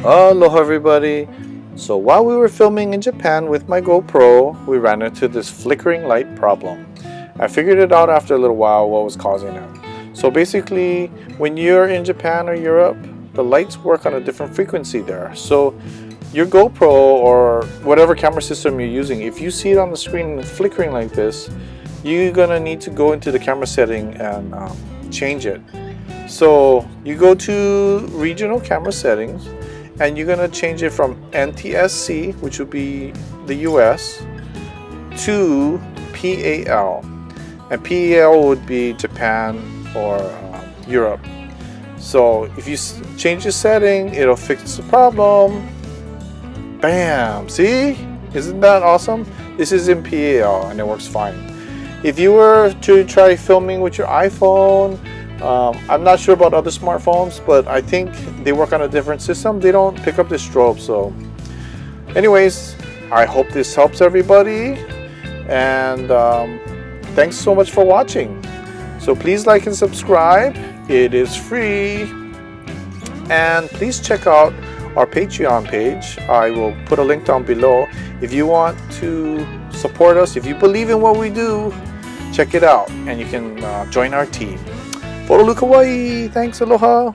Aloha everybody. So while we were filming in Japan with my GoPro, we ran into this flickering light problem. I figured it out after a little while what was causing it. So basically, when you're in Japan or Europe, the lights work on a different frequency there. So your GoPro or whatever camera system you're using, if you see it on the screen flickering like this, you're gonna need to go into the camera setting and change it. So you go to regional camera settings and you're gonna change it from NTSC, which would be the US, to PAL. And PAL would be Japan or Europe. So if you change the setting, it'll fix the problem. Bam! See? Isn't that awesome? This is in PAL and it works fine. If you were to try filming with your iPhone, I'm not sure about other smartphones, but I think they work on a different system. They don't pick up the strobe. So anyways, I hope this helps everybody, and thanks so much for watching. So please like and subscribe. It is free, and please check out our Patreon page. I will put a link down below. If you want to support us, if you believe in what we do, check it out and you can join our team. Hawaii. Thanks, aloha.